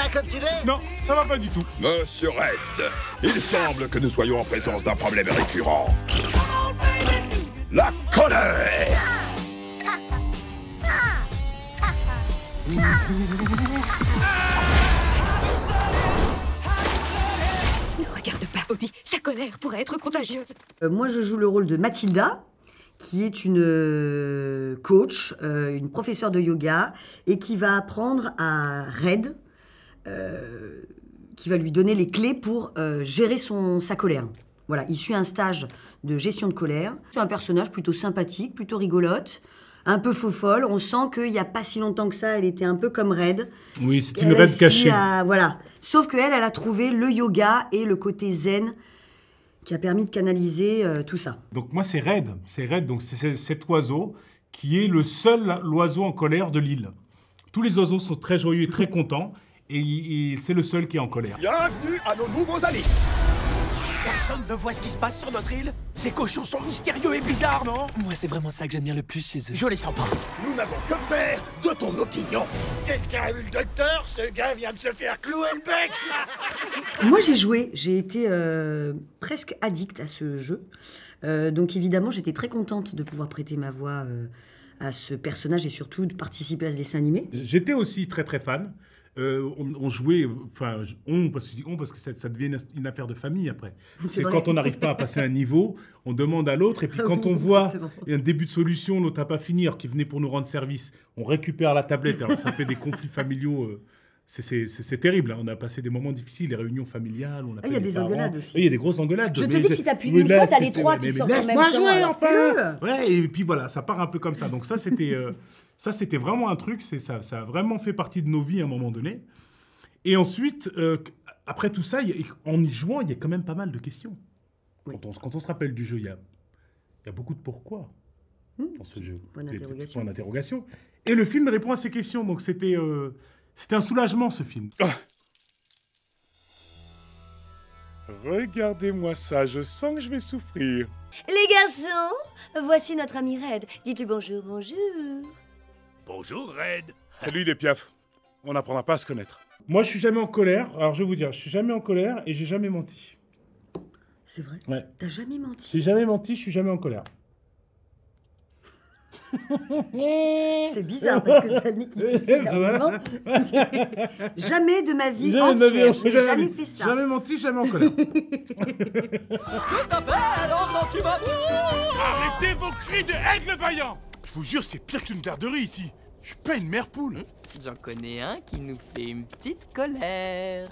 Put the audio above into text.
va comme tu veux? Non, ça va pas du tout. Monsieur Red, il semble que nous soyons en présence d'un problème récurrent. La colère! Ne regarde pas, Bobby. Sa colère pourrait être contagieuse. Moi, je joue le rôle de Mathilda, qui est une coach, une professeure de yoga, et qui va apprendre à Red, qui va lui donner les clés pour gérer sa colère. Voilà, il suit un stage de gestion de colère. C'est un personnage plutôt sympathique, plutôt rigolote, un peu faux-folle. On sent qu'il n'y a pas si longtemps que ça, elle était un peu comme Red. Oui, c'est une Red cachée. Voilà. Sauf qu'elle, elle a trouvé le yoga et le côté zen qui a permis de canaliser tout ça. Donc moi, c'est Red. C'est Red, donc c'est cet oiseau qui est le seul oiseau en colère de l'île. Tous les oiseaux sont très joyeux et très contents, et c'est le seul qui est en colère. Bienvenue à nos nouveaux amis. Personne ne voit ce qui se passe sur notre île. Ces cochons sont mystérieux et bizarres, non? Moi, c'est vraiment ça que j'admire le plus chez eux. Je les sens pas. Nous n'avons que faire de ton opinion. Quelqu'un a vu le docteur? Ce gars vient de se faire clouer le bec. Moi, j'ai été presque addict à ce jeu. Donc évidemment, j'étais très contente de pouvoir prêter ma voix à ce personnage et surtout de participer à ce dessin animé. J'étais aussi très très fan. On jouait, enfin, parce que je dis on parce que ça devient une affaire de famille après. C'est quand on n'arrive pas à passer un niveau, on demande à l'autre, et puis quand on voit un début de solution, l'autre n'a pas fini, alors qu'il venait pour nous rendre service, on récupère la tablette, alors ça fait des conflits familiaux. C'est terrible, hein. On a passé des moments difficiles, les réunions familiales. Il y a des engueulades aussi. Il y a des grosses engueulades. Je te dis que si t'appuies une fois, t'as les trois qui sortent en même temps. Laisse-moi jouer enfin. Ouais, et puis voilà, ça part un peu comme ça. Donc ça, c'était vraiment un truc, ça a vraiment fait partie de nos vies à un moment donné. Et ensuite, après tout ça, en y jouant, il y a quand même pas mal de questions. Oui. Quand on se rappelle du jeu, il y a beaucoup de pourquoi dans ce jeu. Point d'interrogation. Et le film répond à ces questions, donc c'était un soulagement, ce film. Oh. Regardez-moi ça, je sens que je vais souffrir. Les garçons, voici notre ami Red. Dites-lui bonjour, bonjour. Bonjour, Red. Salut les piafs. On n'apprendra pas à se connaître. Moi, je suis jamais en colère. Alors, je vais vous dire, je suis jamais en colère et j'ai jamais menti. C'est vrai? Ouais. T'as jamais menti? J'ai jamais menti, je suis jamais en colère. C'est bizarre parce que t'as le nez qui pousse énormément. Jamais de ma vie entière, je n'ai jamais fait ça. Jamais menti, jamais en colère. Je t'appelle, oh, tu vas... Arrêtez vos cris de aigle vaillant! Je vous jure, c'est pire qu'une garderie ici. Je suis pas une mère poule. J'en connais un qui nous fait une petite colère.